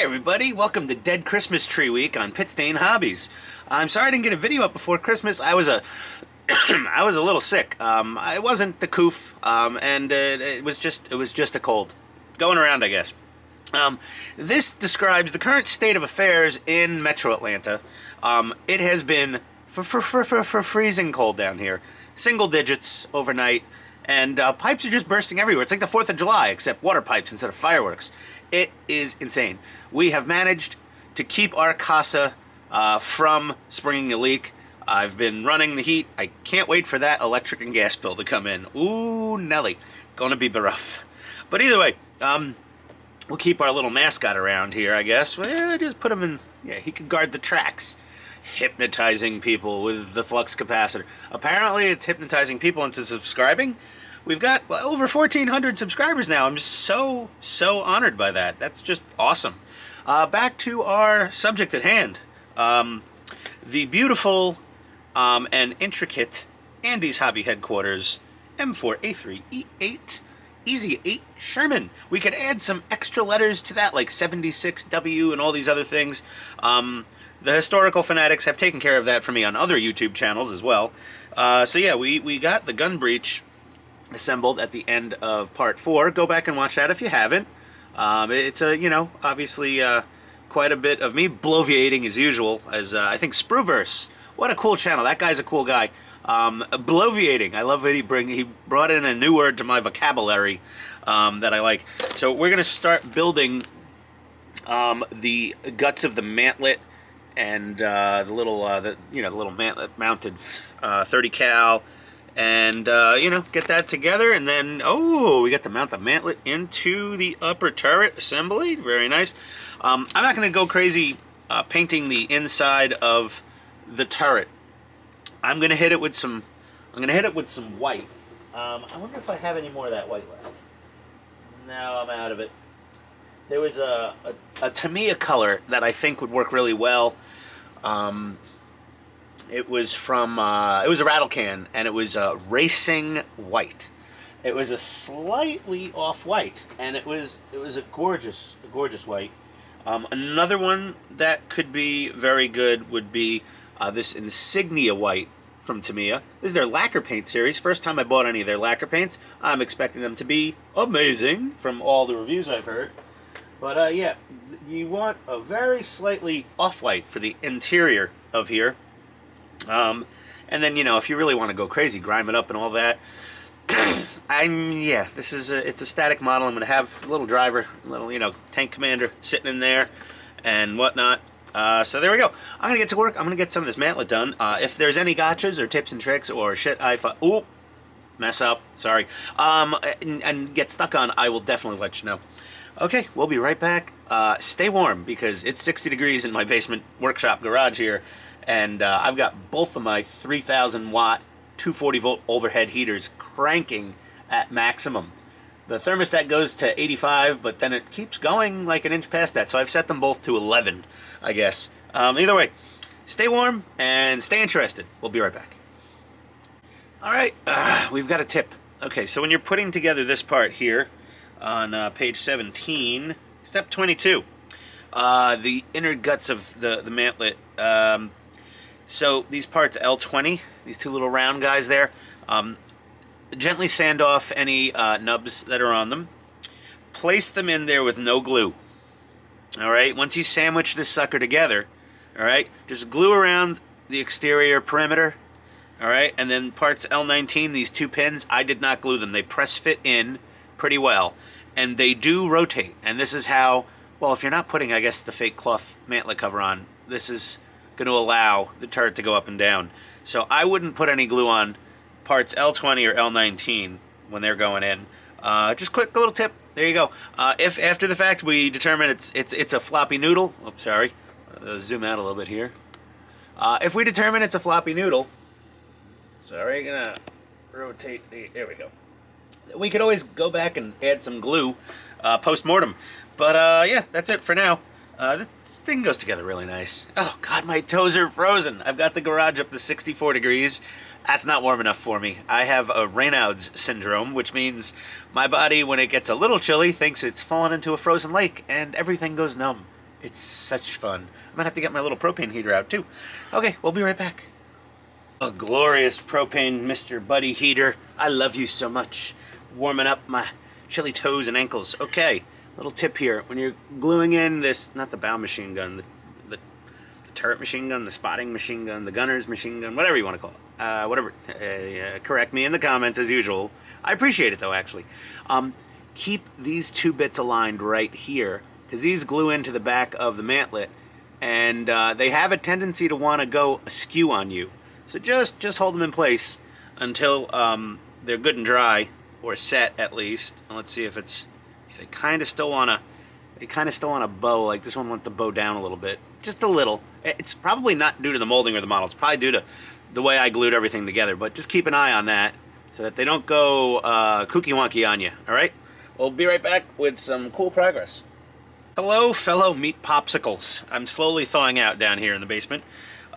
Hey everybody, welcome to Dead Christmas Tree Week on Pitstain Hobbies. I'm sorry I didn't get a video up before Christmas. I was a I was a little sick. I wasn't the coof, and it was just a cold going around, I guess. This describes the current state of affairs in Metro Atlanta. It has been freezing cold down here, single digits overnight, and pipes are just bursting everywhere. It's like the 4th of July, except water pipes instead of fireworks. It is insane. We have managed to keep our casa from springing a leak. I've been running the heat. I can't wait for that electric and gas bill to come in. Ooh, Nelly. Gonna be rough. But either way, we'll keep our little mascot around here, I guess. Well, just put him in. Yeah, he can guard the tracks. Hypnotizing people with the flux capacitor. Apparently, it's hypnotizing people into subscribing. We've got over 1,400 subscribers now. I'm just so honored by that. That's just awesome. Back to our subject at hand. The beautiful and intricate Andy's Hobby Headquarters M4A3E8 Easy 8 Sherman. We could add some extra letters to that, like 76W and all these other things. The historical fanatics have taken care of that for me on other YouTube channels as well. So yeah, we got the gun breech assembled at the end of part 4. Go back and watch that if you haven't. It's obviously quite a bit of me bloviating as usual, as I think Spruverse. What a cool channel. That guy's a cool guy. Bloviating. I love it. He brought in a new word to my vocabulary that I like. So we're gonna start building the guts of the mantlet and the little mantlet mounted 30 cal. And, get that together, and then, we got to mount the mantlet into the upper turret assembly. Very nice. I'm not going to go crazy painting the inside of the turret. I'm going to hit it with some white. I wonder if I have any more of that white left. No, I'm out of it. There was a Tamiya color that I think would work really well. It was from, it was a rattle can, and it was racing white. It was a slightly off-white, and it was a gorgeous white. Another one that could be very good would be this Insignia white from Tamiya. This is their lacquer paint series. First time I bought any of their lacquer paints. I'm expecting them to be amazing from all the reviews I've heard. But yeah, you want a very slightly off-white for the interior of here. And then, if you really want to go crazy, grime it up and all that. This is it's a static model. I'm going to have a little driver, a little, tank commander sitting in there and whatnot. So there we go. I'm going to get to work. I'm going to get some of this mantlet done. If there's any gotchas or tips and tricks or shit mess up, sorry, and get stuck on, I will definitely let you know. Okay, we'll be right back. Stay warm because it's 60 degrees in my basement workshop garage here. And I've got both of my 3,000 watt 240 volt overhead heaters cranking at maximum. The thermostat goes to 85, but then it keeps going like an inch past that. So I've set them both to 11, I guess. Either way, stay warm and stay interested. We'll be right back. All right, we've got a tip. Okay, so when you're putting together this part here on page 17, step 22, the inner guts of the mantlet. So these parts L20, these two little round guys there, gently sand off any nubs that are on them. Place them in there with no glue. All right, once you sandwich this sucker together, all right, just glue around the exterior perimeter. All right, and then parts L19, these two pins, I did not glue them. They press fit in pretty well, and they do rotate. And this is how, well, if you're not putting, I guess, the fake cloth mantlet cover on, this is going to allow the turret to go up and down. So I wouldn't put any glue on parts L20 or L19 when they're going in. Just quick little tip. There you go. If after the fact we determine it's a floppy noodle. Oops, sorry. Zoom out a little bit here. If we determine it's a floppy noodle, sorry, gonna rotate there we go. We could always go back and add some glue post-mortem. But yeah, that's it for now. This thing goes together really nice. Oh, God, my toes are frozen. I've got the garage up to 64 degrees. That's not warm enough for me. I have a Raynaud's syndrome, which means my body, when it gets a little chilly, thinks it's fallen into a frozen lake, and everything goes numb. It's such fun. I might have to get my little propane heater out too. Okay, we'll be right back. A glorious propane Mr. Buddy heater. I love you so much. Warming up my chilly toes and ankles. Okay, little tip here. When you're gluing in this, not the bow machine gun, the turret machine gun, the spotting machine gun, the gunner's machine gun, whatever you want to call it. Whatever. Correct me in the comments as usual. I appreciate it though, actually. Keep these two bits aligned right here, because these glue into the back of the mantlet, and they have a tendency to want to go askew on you. So just hold them in place until they're good and dry, or set at least. And let's see if it's. They kind of still want to bow. Like this one wants to bow down a little bit, just a little. It's probably not due to the molding or the model. It's probably due to the way I glued everything together. But just keep an eye on that so that they don't go kooky wonky on you. All right. We'll be right back with some cool progress. Hello, fellow meat popsicles. I'm slowly thawing out down here in the basement.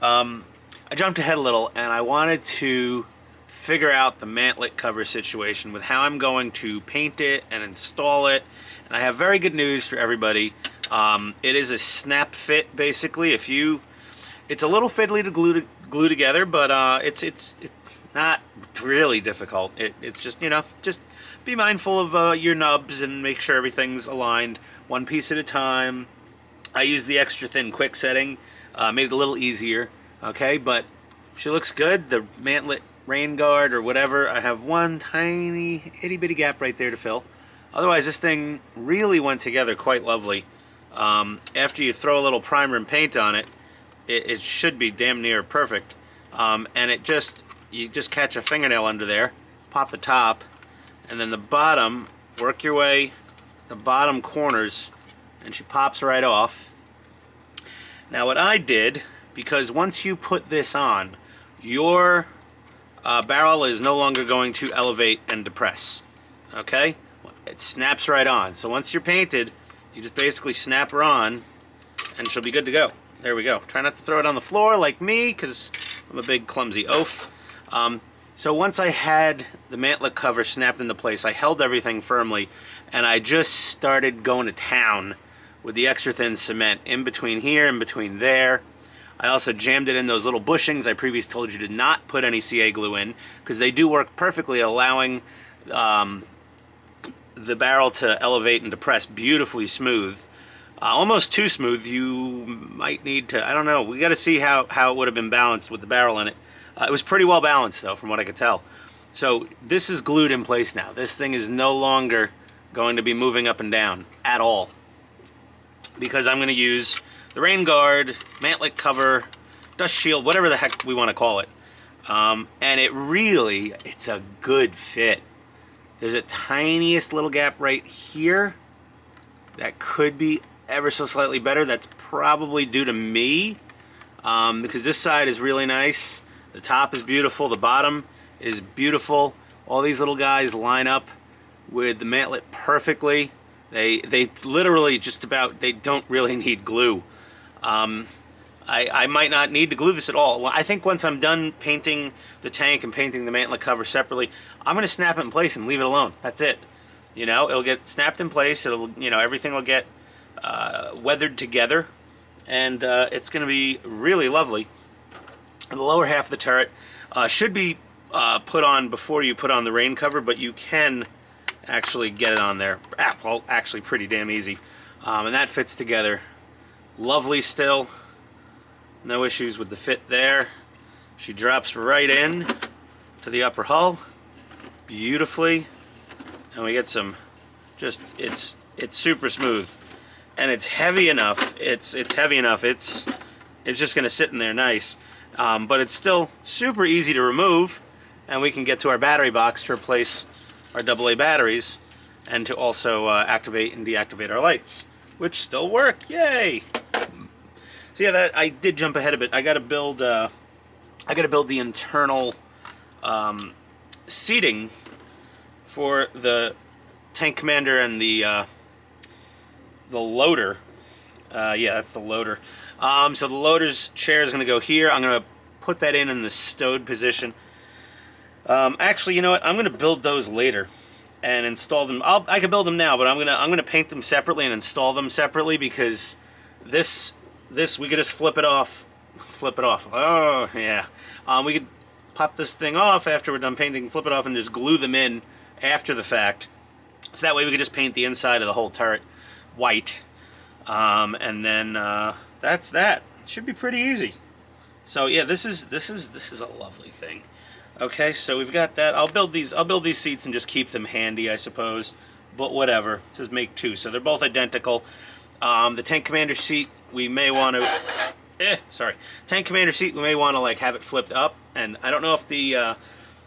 I jumped ahead a little, and I wanted to figure out the mantlet cover situation with how I'm going to paint it and install it. And I have very good news for everybody. It is a snap fit, basically. It's a little fiddly to glue together, but it's not really difficult. It's just, you know, just be mindful of your nubs and make sure everything's aligned one piece at a time. I use the extra thin quick setting, made it a little easier. Okay, but she looks good. The mantlet rain guard or whatever, I have one tiny itty bitty gap right there to fill. Otherwise, this thing really went together quite lovely. After you throw a little primer and paint on it, it should be damn near perfect. And you just catch a fingernail under there, pop the top, and then the bottom, work your way the bottom corners, and she pops right off. Now what I did, because once you put this on, your barrel is no longer going to elevate and depress. Okay? It snaps right on. So once you're painted, you just basically snap her on, and she'll be good to go. There we go. Try not to throw it on the floor like me, because I'm a big clumsy oaf. So once I had the mantlet cover snapped into place, I held everything firmly, and I just started going to town with the extra thin cement in between here and between there. I also jammed it in those little bushings I previously told you to not put any CA glue in, because they do work perfectly, allowing the barrel to elevate and depress beautifully smooth. Almost too smooth. You might need to, I don't know, we got to see how it would have been balanced with the barrel in it. It was pretty well balanced though, from what I could tell. So this is glued in place now. This thing is no longer going to be moving up and down at all, because I'm going to use the rain guard, mantlet cover, dust shield, whatever the heck we want to call it. And it's a good fit. There's a tiniest little gap right here that could be ever so slightly better. That's probably due to me, because this side is really nice. The top is beautiful. The bottom is beautiful. All these little guys line up with the mantlet perfectly. They literally just about, they don't really need glue. I might not need to glue this at all. Well, I think once I'm done painting the tank and painting the mantlet cover separately, I'm going to snap it in place and leave it alone. That's it. You know, it'll get snapped in place. It'll, you know, everything will get weathered together, and it's going to be really lovely. And the lower half of the turret should be put on before you put on the rain cover, but you can actually get it on there. Well, actually pretty damn easy. And that fits together lovely still. No issues with the fit there. She drops right in to the upper hull beautifully, and we get some, just, it's super smooth, and it's heavy enough. It's heavy enough. It's just going to sit in there nice. But it's still super easy to remove, and we can get to our battery box to replace our AA batteries, and to also activate and deactivate our lights, which still work. Yay! So yeah, that I did jump ahead a bit. I got to build the internal seating for the tank commander and the loader. Yeah, that's the loader. So the loader's chair is going to go here. I'm going to put that in the stowed position. Actually, you know what? I'm going to build those later and install them. I can build them now, but I'm gonna paint them separately and install them separately, because This we could just flip it off. Flip it off. Oh yeah. We could pop this thing off after we're done painting, flip it off, and just glue them in after the fact. So that way we could just paint the inside of the whole turret white. And then that's that. Should be pretty easy. So yeah, this is a lovely thing. Okay, so we've got that. I'll build these seats and just keep them handy, I suppose. But whatever. It says make 2, so they're both identical. The Tank Commander seat, we may want to... Tank Commander seat, we may want to like have it flipped up. And I don't know if the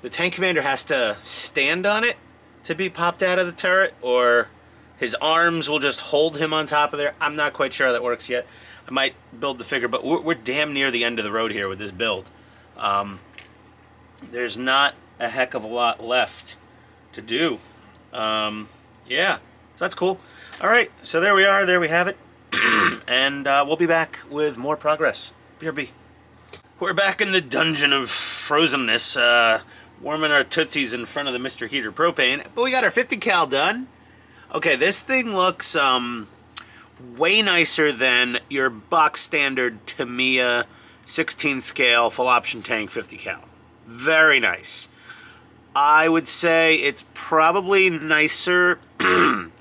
Tank Commander has to stand on it to be popped out of the turret, or his arms will just hold him on top of there. I'm not quite sure how that works yet. I might build the figure, but we're damn near the end of the road here with this build. There's not a heck of a lot left to do. Yeah, so that's cool. All right, so there we are. There we have it. And we'll be back with more progress. BRB. We're back in the dungeon of frozenness, warming our tootsies in front of the Mr. Heater propane. But we got our 50 cal done. Okay, this thing looks way nicer than your box standard Tamiya 16 scale full option tank 50 cal. Very nice. I would say it's probably nicer than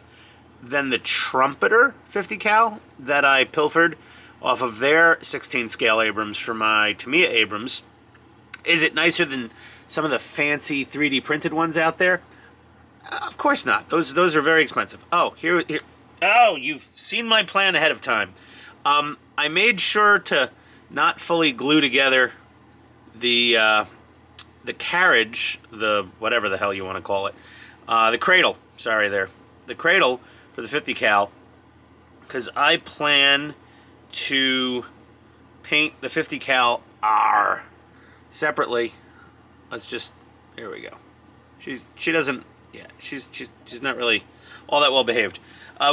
the Trumpeter 50 cal that I pilfered off of their 16 scale Abrams for my Tamiya Abrams. Is it nicer than some of the fancy 3D printed ones out there? Of course not. Those are very expensive. Oh, here. Oh, you've seen my plan ahead of time. I made sure to not fully glue together the carriage, the whatever the hell you want to call it, the cradle. Sorry, there, the cradle for the 50 cal, because I plan to paint the 50 cal separately. Let's just, there we go. She doesn't. Yeah, she's not really all that well behaved.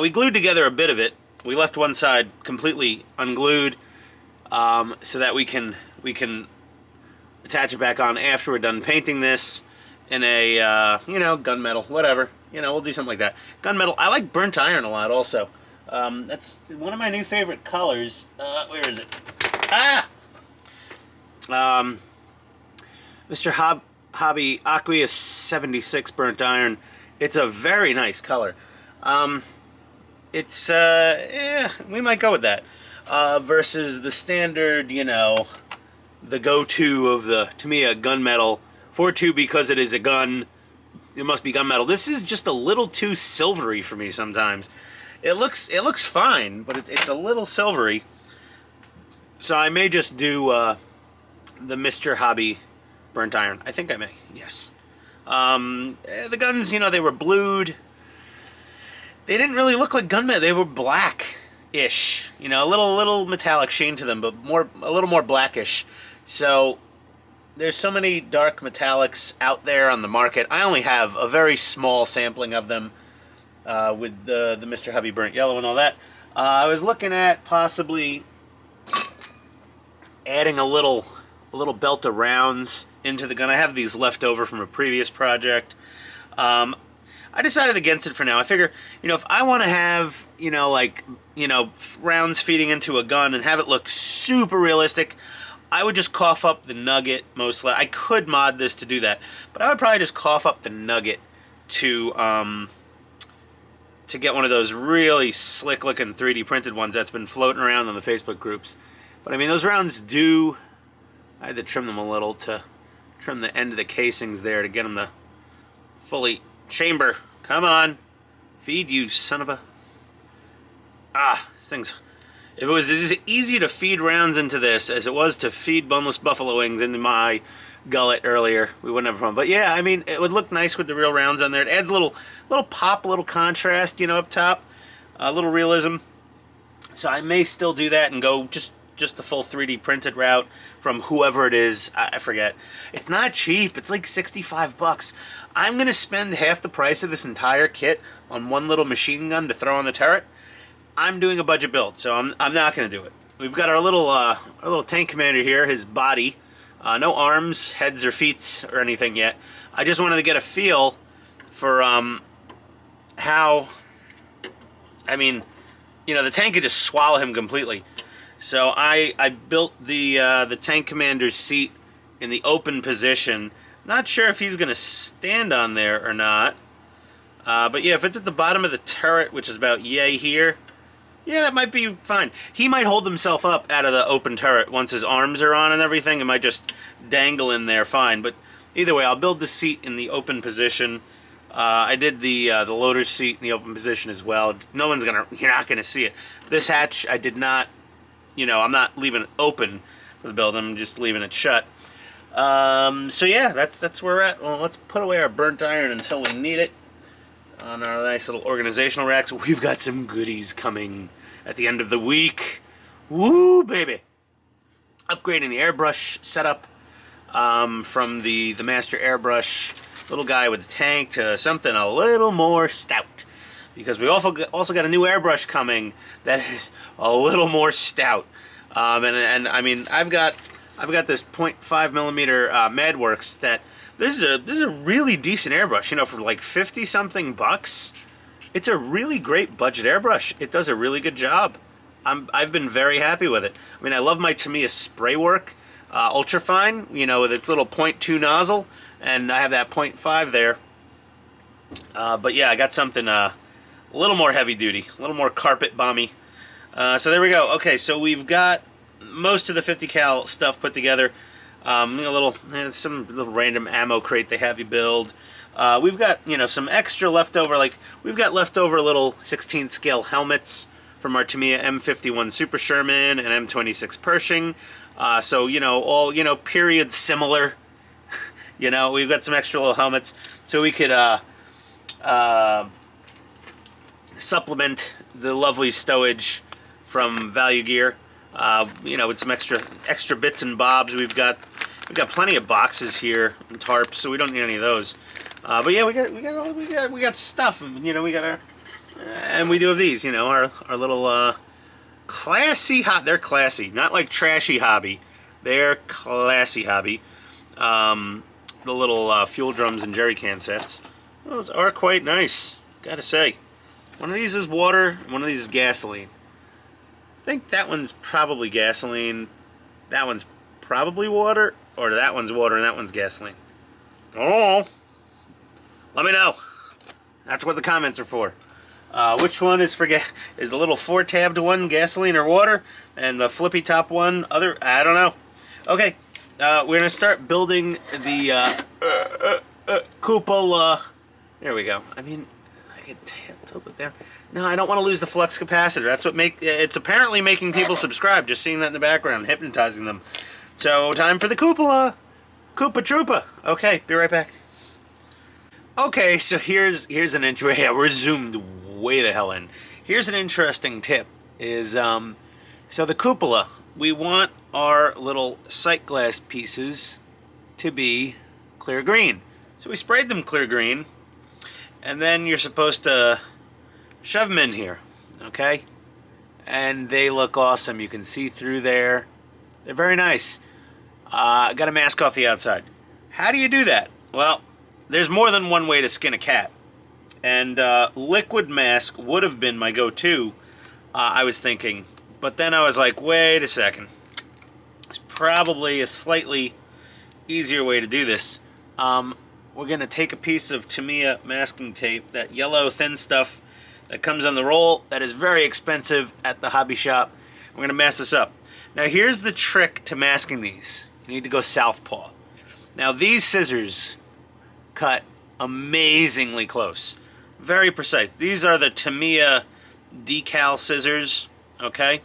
We glued together a bit of it. We left one side completely unglued, so that we can attach it back on after we're done painting this in a gunmetal, whatever. We'll do something like that. Gunmetal. I like burnt iron a lot also. That's one of my new favorite colors. Where is it? Mr. Hobby Aqueous 76 burnt iron. It's a very nice color. It's we might go with that versus the standard, the go-to of the Tamiya gunmetal 4.2, because it is a gun. It must be gunmetal. This is just a little too silvery for me sometimes. It looks fine, but it's a little silvery. So I may just do the Mr. Hobby burnt iron. I think I may. Yes. The guns, they were blued. They didn't really look like gunmetal. They were black-ish. A little metallic sheen to them, but a little more blackish. So there's so many dark metallics out there on the market. I only have a very small sampling of them with the Mr. Hobby burnt yellow and all that. I was looking at possibly adding a little belt of rounds into the gun. I have these left over from a previous project. I decided against it for now. I figure, if I want to have, rounds feeding into a gun and have it look super realistic, I would just cough up the nugget mostly. I could mod this to do that, but I would probably just cough up the nugget to get one of those really slick-looking 3D printed ones that's been floating around on the Facebook groups. But I mean, those rounds I had to trim them a little to trim the end of the casings there to get them to fully chamber. Come on. Feed, you son of a... This thing's... If it was as easy to feed rounds into this as it was to feed boneless buffalo wings into my gullet earlier, we wouldn't have a problem. But yeah, I mean, it would look nice with the real rounds on there. It adds a little pop, a little contrast, up top. A little realism. So I may still do that and go just the full 3D printed route from whoever it is. I forget. It's not cheap. It's like 65 bucks. I'm going to spend half the price of this entire kit on one little machine gun to throw on the turret. I'm doing a budget build, so I'm not going to do it. We've got our little tank commander here, his body. No arms, heads, or feet, or anything yet. I just wanted to get a feel for how... I mean, you know, the tank could just swallow him completely. So I built the tank commander's seat in the open position. Not sure if he's gonna stand on there or not. But yeah, if it's at the bottom of the turret, which is about yay here, yeah, that might be fine. He might hold himself up out of the open turret once his arms are on and everything. It might just dangle in there fine. But either way, I'll build the seat in the open position. I did the loader's seat in the open position as well. You're not gonna see it. This hatch, I did not, you know, I'm not leaving it open for the build. I'm just leaving it shut. So yeah, that's where we're at. Well, let's put away our burnt iron until we need it. On our nice little organizational racks, we've got some goodies coming at the end of the week. Woo, baby! Upgrading the airbrush setup from the master airbrush little guy with the tank to something a little more stout, because we also got a new airbrush coming that is a little more stout. And I mean, I've got this 0.5 millimeter Madworks that. This is a really decent airbrush, you know, for like 50 something bucks. It's a really great budget airbrush. It does a really good job. I've been very happy with it. I mean, I love my Tamiya spray work, ultra fine, you know, with its little 0.2 nozzle, and I have that 0.5 there. But yeah, I got something a little more heavy duty, a little more carpet bomby. So there we go. Okay, so we've got most of the 50 cal stuff put together. Some little random ammo crate they have you build. We've got, you know, some extra leftover, like we've got leftover little 16 scale helmets from our Tamiya M51 Super Sherman and M26 Pershing. So, you know, all, you know, period similar. You know, we've got some extra little helmets so we could supplement the lovely stowage from Value Gear. You know, with some extra bits and bobs. We've got plenty of boxes here and tarps, so we don't need any of those. But yeah, we got stuff. You know, we got our and we do have these. You know, our little classy they're classy, not like trashy hobby. They're classy hobby. The little fuel drums and jerry can sets. Those are quite nice, gotta say. One of these is water, one of these is gasoline. I think that one's probably gasoline, that one's probably water, or that one's water and that one's gasoline. Oh, let me know. That's what the comments are for. Which one is is the little 4-tabbed one gasoline or water, and the flippy top one other? I don't know. Okay, we're gonna start building the Cupola. There we go. I mean, I can tilt it down. No, I don't want to lose the flux capacitor. That's what it's apparently making people subscribe, just seeing that in the background, hypnotizing them. So, time for the Cupola. Koopa Troopa. Okay, be right back. Okay, so here's an intro. Yeah, we're zoomed way the hell in. Here's an interesting tip. So the Cupola, we want our little sight glass pieces to be clear green. So we sprayed them clear green, and then you're supposed to shove them in here, okay? And they look awesome. You can see through there. They're very nice. Got to mask off the outside. How do you do that? Well, there's more than one way to skin a cat. And liquid mask would have been my go-to, I was thinking. But then I was like, wait a second. There's probably a slightly easier way to do this. We're going to take a piece of Tamiya masking tape, that yellow thin stuff that comes on the roll, that is very expensive at the hobby shop. We're going to mask this up. Now here's the trick to masking these. You need to go southpaw. Now these scissors cut amazingly close. Very precise. These are the Tamiya decal scissors, okay?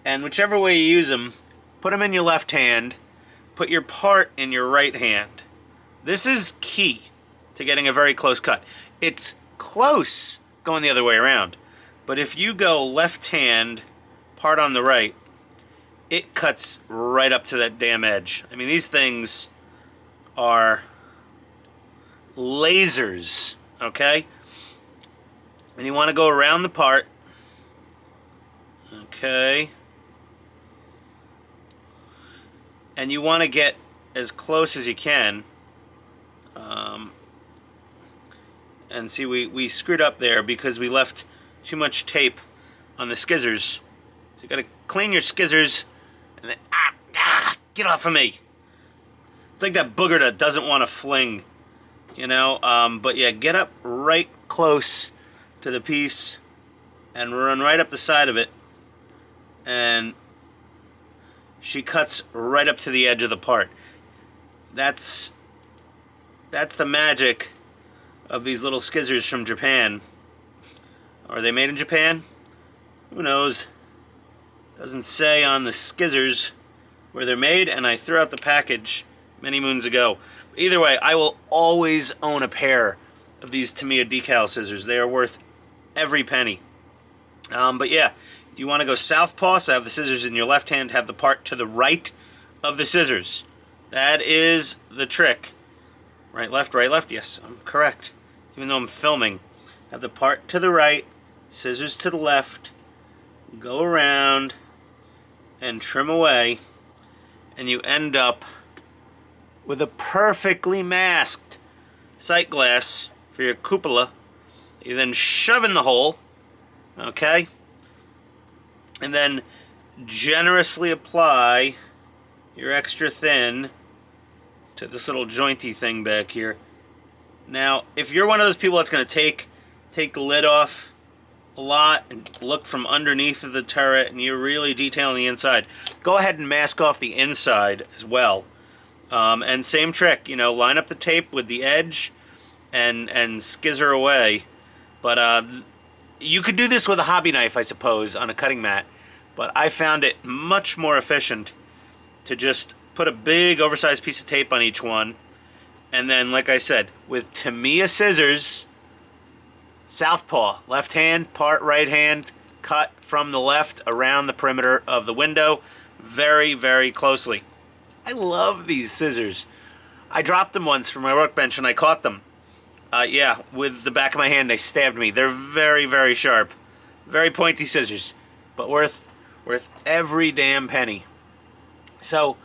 And whichever way you use them, put them in your left hand, put your part in your right hand. This is key to getting a very close cut. It's close going the other way around, but if you go left hand, part on the right, it cuts right up to that damn edge. I mean, these things are lasers, okay? And you want to go around the part, okay? And you want to get as close as you can. And see, we screwed up there because we left too much tape on the skizzers. So you gotta clean your skizzers, and then, get off of me. It's like that booger that doesn't want to fling, you know? But yeah, get up right close to the piece and run right up the side of it. And she cuts right up to the edge of the part. That's the magic of these little skizzers from Japan. Are they made in Japan? Who knows? Doesn't say on the skizzers where they're made, and I threw out the package many moons ago. Either way, I will always own a pair of these Tamiya decal scissors. They are worth every penny. But yeah, you want to go southpaw, so have the scissors in your left hand, have the part to the right of the scissors. That is the trick. Right, left, yes, I'm correct. Even though I'm filming. Have the part to the right, scissors to the left, go around, and trim away, and you end up with a perfectly masked sight glass for your cupola. You then shove in the hole, okay? And then generously apply your extra thin to this little jointy thing back here. Now, if you're one of those people that's going to take the lid off a lot and look from underneath of the turret and you're really detailing the inside, go ahead and mask off the inside as well. And same trick, you know, line up the tape with the edge and skizzer away. But you could do this with a hobby knife, I suppose, on a cutting mat. But I found it much more efficient to just put a big oversized piece of tape on each one, and then, like I said, with Tamiya scissors, southpaw, left hand, part right hand, cut from the left around the perimeter of the window very, very closely. I love these scissors. I dropped them once from my workbench and I caught them. Yeah, with the back of my hand they stabbed me. They're very, very sharp. Very pointy scissors, but worth every damn penny. So,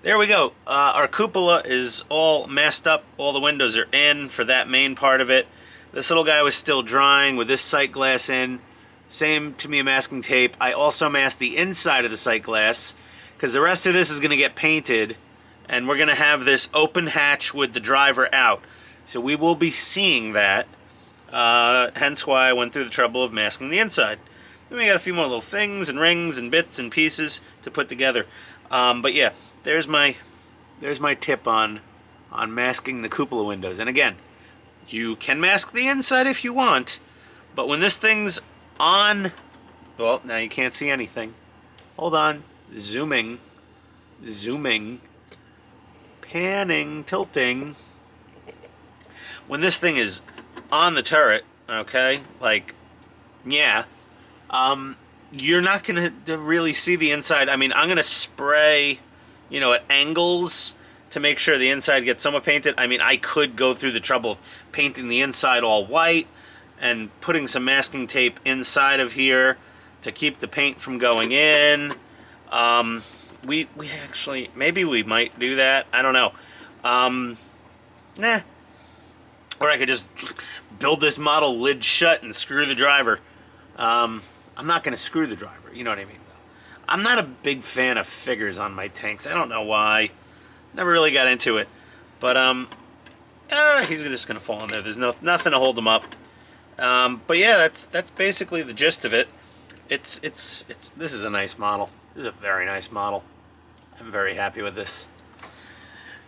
there we go. Our cupola is all messed up. All the windows are in for that main part of it. This little guy was still drying with this sight glass in. Same Tamiya masking tape. I also masked the inside of the sight glass because the rest of this is going to get painted, and we're going to have this open hatch with the driver out. So we will be seeing that. Hence why I went through the trouble of masking the inside. Then we got a few more little things and rings and bits and pieces to put together. But yeah, there's my tip on masking the cupola windows. And again, you can mask the inside if you want, but when this thing's on, well, now you can't see anything. Hold on, zooming, panning, tilting. When this thing is on the turret, okay, like, yeah, you're not going to really see the inside. I mean, I'm going to spray, you know, at angles to make sure the inside gets somewhat painted. I mean, I could go through the trouble of painting the inside all white and putting some masking tape inside of here to keep the paint from going in. We actually, maybe we might do that. I don't know. Nah. Or I could just build this model lid shut and screw the driver. I'm not going to screw the driver, you know what I mean? I'm not a big fan of figures on my tanks. I don't know why. Never really got into it. But, he's just going to fall in there. There's nothing to hold him up. But yeah, that's basically the gist of it. This is a nice model. This is a very nice model. I'm very happy with this.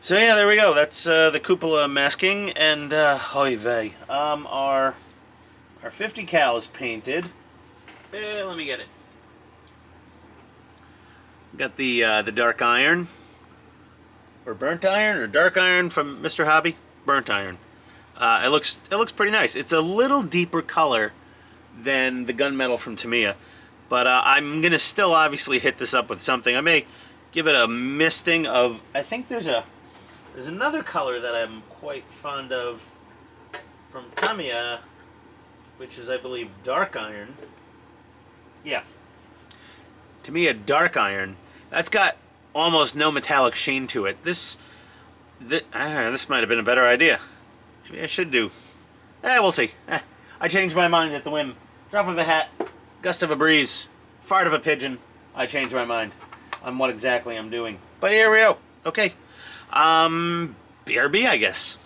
So yeah, there we go. That's the cupola masking, and oy vey. Our 50 cal is painted. Let me get it. Got the dark iron, or burnt iron, or dark iron from Mr. Hobby. Burnt iron. It looks pretty nice. It's a little deeper color than the gunmetal from Tamiya, but I'm gonna still obviously hit this up with something. I may give it a misting of. I think there's another color that I'm quite fond of from Tamiya, which is, I believe, dark iron. Yeah. Tamiya dark iron. That's got almost no metallic sheen to it. This might have been a better idea. Maybe I should do. We'll see. I changed my mind at the whim. Drop of a hat. Gust of a breeze, fart of a pigeon. I changed my mind on what exactly I'm doing. But here we go. Okay. BRB, I guess.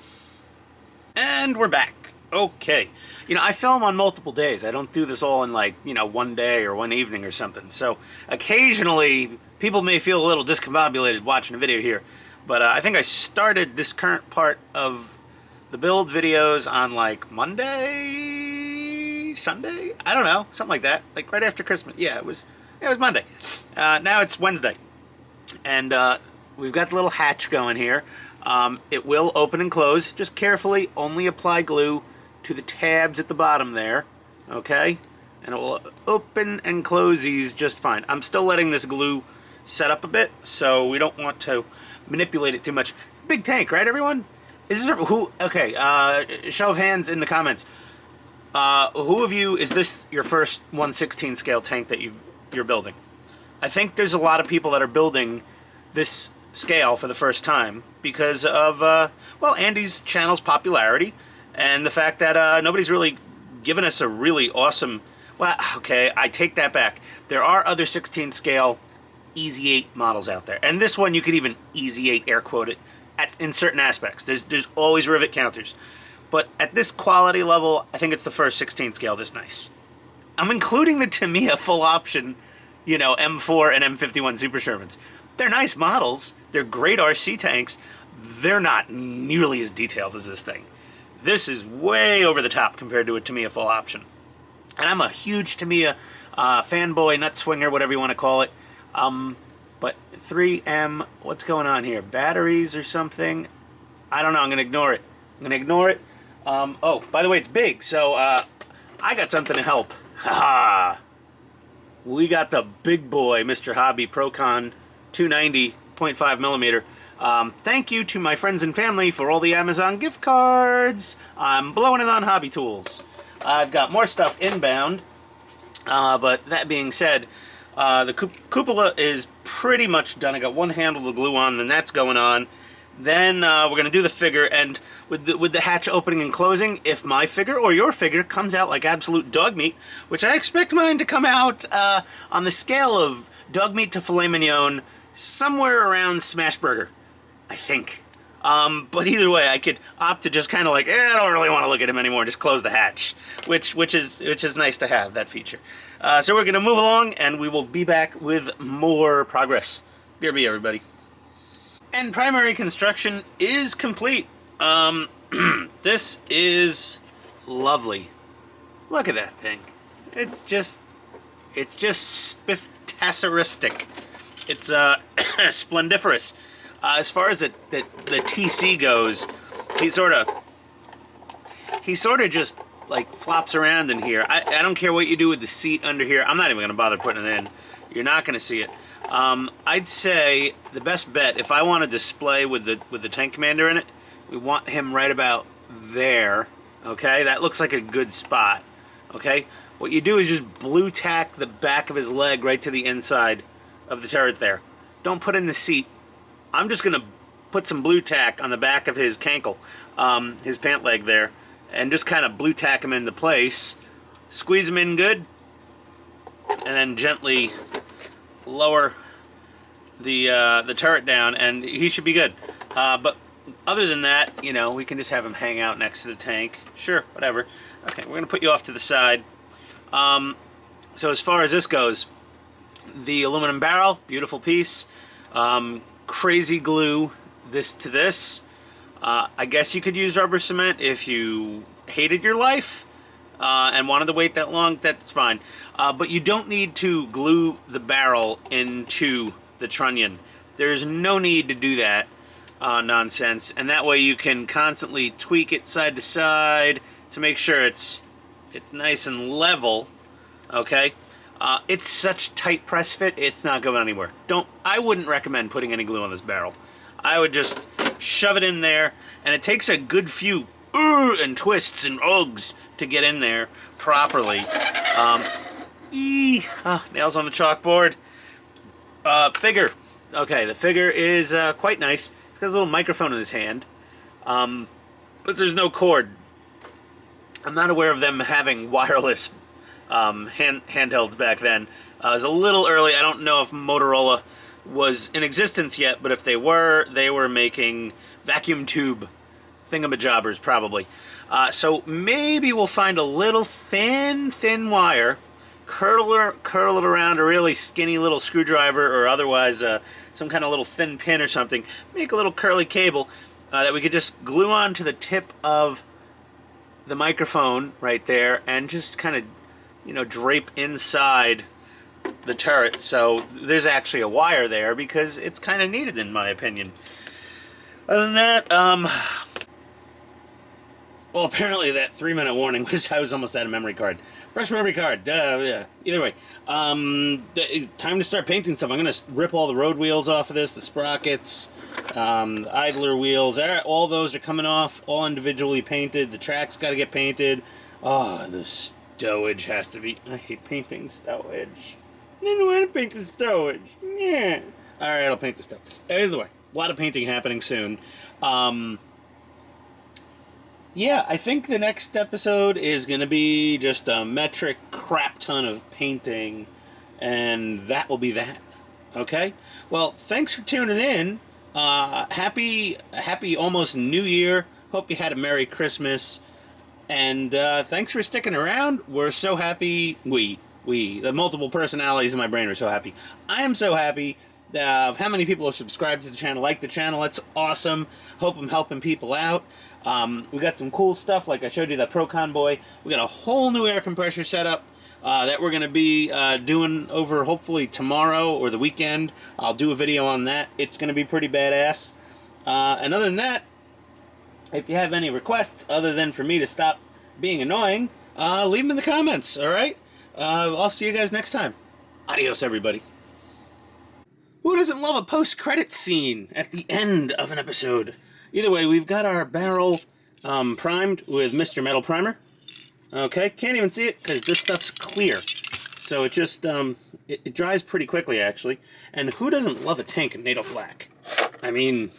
And we're back. Okay. You know, I film on multiple days. I don't do this all in like, you know, one day or one evening or something. So occasionally people may feel a little discombobulated watching a video here. But I think I started this current part of the build videos on like Monday, Sunday? I don't know. Something like that. Like right after Christmas. Yeah, it was Monday. Now it's Wednesday. And we've got the little hatch going here. It will open and close. Just carefully only apply glue to the tabs at the bottom there. Okay? And it will open and close these just fine. I'm still letting this glue set up a bit, so we don't want to manipulate it too much. Big tank, right, everyone? Is this who? Okay, show of hands in the comments. Who of you, is this your first 1/16 scale tank that you're building? I think there's a lot of people that are building this scale for the first time because of, well, Andy's channel's popularity and the fact that nobody's really given us a really awesome, well, okay, I take that back. There are other 16 scale Easy 8 models out there, and this one you could even Easy 8 air quote it in certain aspects. There's always rivet counters, but at this quality level, I think it's the first 16 scale this nice. I'm including the Tamiya full option, you know, M4 and M51 Super Shermans. They're nice models. They're great RC tanks. They're not nearly as detailed as this thing. This is way over the top compared to a Tamiya full option. And I'm a huge Tamiya fanboy, nut swinger, whatever you want to call it. But 3M, what's going on here? Batteries or something? I don't know. I'm going to ignore it. Oh, by the way, it's big. So I got something to help. Haha. We got the big boy, Mr. Hobby Procon 290.5 millimeter. Thank you to my friends and family for all the Amazon gift cards. I'm blowing it on hobby tools. I've got more stuff inbound, but that being said, the cupola is pretty much done. I got one handle to glue on, then that's going on. Then we're going to do the figure, and with the hatch opening and closing, if my figure or your figure comes out like absolute dog meat, which I expect mine to come out on the scale of dog meat to filet mignon, somewhere around smash burger, I think. But either way, I could opt to just kind of like, I don't really want to look at him anymore, just close the hatch, which is nice to have, that feature. So we're going to move along, and we will be back with more progress. BRB, everybody. And primary construction is complete. This is lovely. Look at that thing. It's just spiftasseristic. It's splendiferous. As far as the TC goes, he sort of just like flops around in here. I don't care what you do with the seat under here. I'm not even gonna bother putting it in. You're not gonna see it. I'd say the best bet, if I want to display with the tank commander in it, we want him right about there. Okay, that looks like a good spot. Okay, what you do is just blue tack the back of his leg right to the inside of the turret there. Don't put in the seat. I'm just gonna put some blue tack on the back of his cankle, his pant leg there, and just kind of blue tack him into place. Squeeze him in good, and then gently lower the turret down, and he should be good. But other than that, you know, we can just have him hang out next to the tank. Sure, whatever. Okay, we're gonna put you off to the side. So as far as this goes, the aluminum barrel, beautiful piece. Crazy glue this to this. I guess you could use rubber cement if you hated your life and wanted to wait that long. That's fine. But you don't need to glue the barrel into the trunnion. There's no need to do that nonsense, and that way you can constantly tweak it side to side to make sure it's nice and level. Okay. It's such tight press fit, it's not going anywhere. I wouldn't recommend putting any glue on this barrel. I would just shove it in there, and it takes a good few and twists and ugs to get in there properly. Nails on the chalkboard. Figure. Okay, the figure is quite nice. He's got a little microphone in his hand, but there's no cord. I'm not aware of them having wireless handhelds back then. It was a little early. I don't know if Motorola was in existence yet, but if they were making vacuum tube thingamajobbers probably. So maybe we'll find a little thin wire, curl it around a really skinny little screwdriver, or otherwise some kind of little thin pin or something. Make a little curly cable that we could just glue on to the tip of the microphone right there, and just kind of, you know, drape inside the turret. So there's actually a wire there because it's kind of needed, in my opinion. Other than that, well, apparently that 3-minute warning was I was almost out of memory card. Fresh memory card. Yeah. Either way, it's time to start painting stuff. I'm gonna rip all the road wheels off of this, the sprockets, the idler wheels. All those are coming off, all individually painted. The track's got to get painted. Oh, the stowage has to be. I hate painting stowage. I don't want to paint the stowage. Yeah. All right, I'll paint the stuff. Either way, a lot of painting happening soon. Yeah, I think the next episode is going to be just a metric crap ton of painting, and that will be that. Okay? Well, thanks for tuning in. Happy almost New Year. Hope you had a Merry Christmas. And thanks for sticking around. We're so happy. The multiple personalities in my brain are so happy. I am so happy of how many people have subscribed to the channel, like the channel. That's awesome. Hope I'm helping people out. We got some cool stuff, like I showed you that Pro Convoy. We got a whole new air compressor setup that we're going to be doing over hopefully tomorrow or the weekend. I'll do a video on that. It's going to be pretty badass. And other than that, if you have any requests other than for me to stop being annoying, leave them in the comments, all right? I'll see you guys next time. Adios, everybody. Who doesn't love a post-credit scene at the end of an episode? Either way, we've got our barrel primed with Mr. Metal Primer. Okay, can't even see it because this stuff's clear. So it just, it dries pretty quickly, actually. And who doesn't love a tank in NATO black? I mean,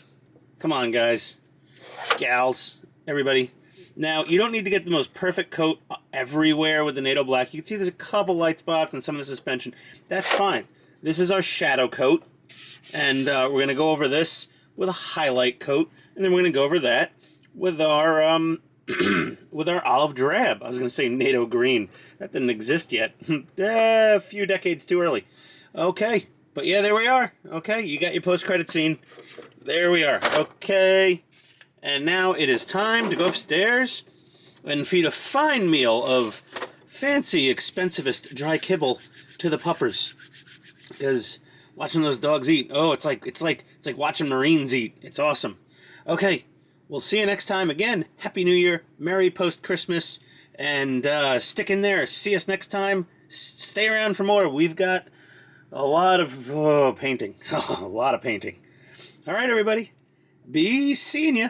come on, guys. Gals, everybody. Now, you don't need to get the most perfect coat everywhere with the NATO black. You can see there's a couple light spots and some of the suspension. That's fine. This is our shadow coat. And we're going to go over this with a highlight coat. And then we're going to go over that with our with our olive drab. I was going to say NATO green. That didn't exist yet. A few decades too early. Okay. But yeah, there we are. Okay, you got your post-credit scene. There we are. Okay. And now it is time to go upstairs and feed a fine meal of fancy, expensivest dry kibble to the puppers. Because watching those dogs eat, oh, it's like watching Marines eat. It's awesome. Okay, we'll see you next time. Again, Happy New Year, Merry Post-Christmas, and stick in there. See us next time. Stay around for more. We've got a lot of painting. A lot of painting. All right, everybody. Be seeing ya.